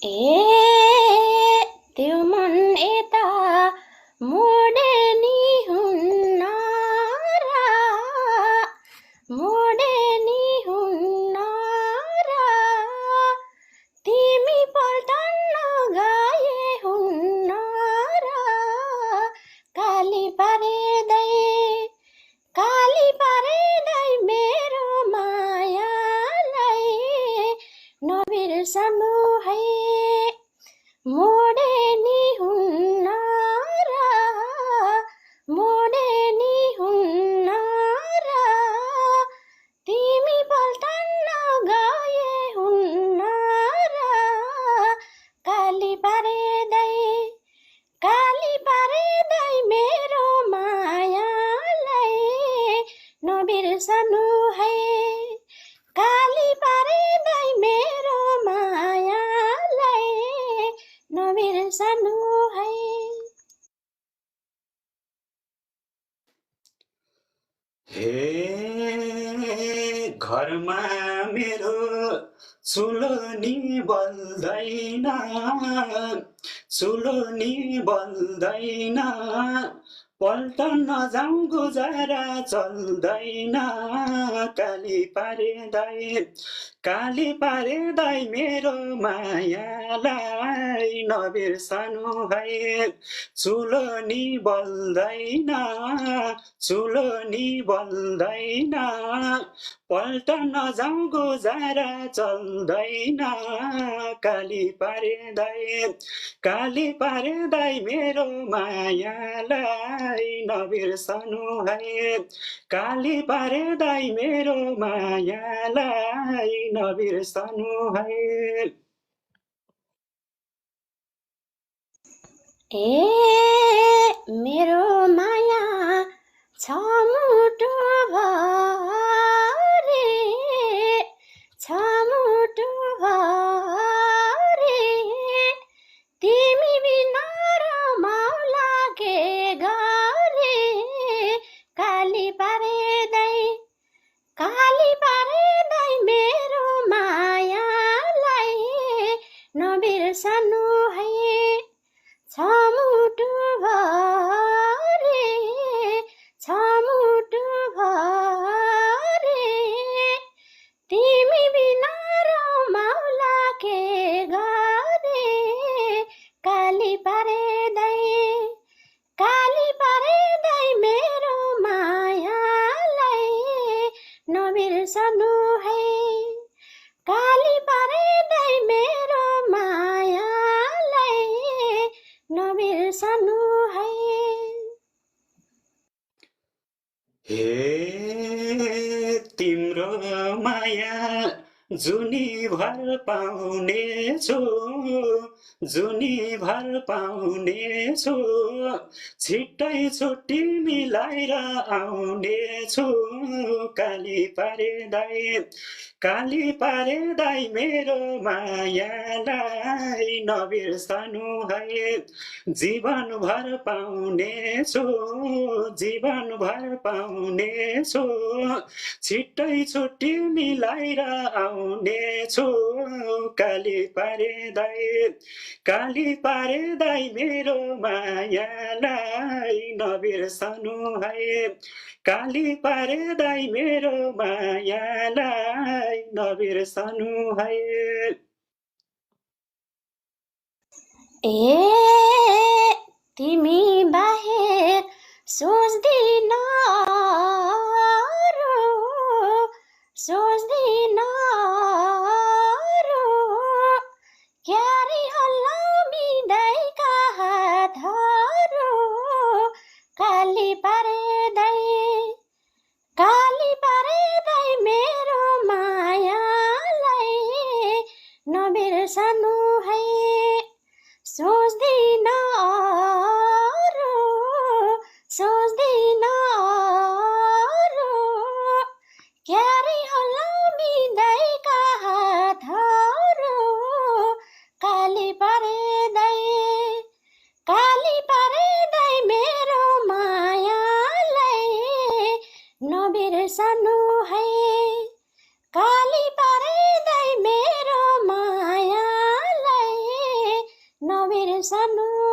ए त्यो मन यता मोडे नि हुन्न र मोडे नि हुन्न र तिमी पल्टन गए हुन्न र काली पारेदै मेरो मायालाई नबिर्सनु है मोडे नि हुन्न र मोडे नि हुन्न र तिमी पल्टन गए हुन्न र काली पारेदै मेरो मायालाई नबिर्सनु है काली पारेदै मेरो मायालाई नबिर्सनु है। हे घरमा मेरो चुलो नि बल्दैन पल्टन जाउँ गुजारा चल्दैन काली पारेदै मेरो मायालाई नबिर्सनु है चुलो नि बल्दैन पल्टन जाउँ गुजारा चल्दैन काली पारेदै मेरो मायालाई नबिर्सनु है काली पारेदै मेरो मायालाई नबिर्सनु है। ए मेरो माया छ मुटु भरे तिमी बिना रमाउ लागे गरे काली पारेदै मेरो मायालाई नबिर्सनु है छ मुटु भरे तिमी बिना रमाउ लागे गरे काली पारेदै मेरो मायालाई नबिर्सनु है काली पारेदै मेरो मायालाई नबिर्सनु है। हे तिम्रो माया जुनी भर पाउनेछु छिट्टै छुट्टी मिलाएर आउनेछु काली पारेदै मेरो मायालाई नबिर्सनु है जीवनभर पाउनेछु छिट्टै छुट्टी मिलाएर आउनेछु काली पारेदै मेरो मायालाई नबिर्सनु है काली पारेदै मेरो मायालाई नबिर्सनु है। ए तिमी बाहेक सोच्दिन क्यारी हल्लाउँदैका हातहरू काली पारेदै मेरो मायालाई नबिर्सनु है सोच्दिन क्यारी हल्लाउँदैका हातहरू काली पारेदै मेरो मायालाई नबिर्सनु है काली पारेदै मेरो मायालाई नबिर्सनु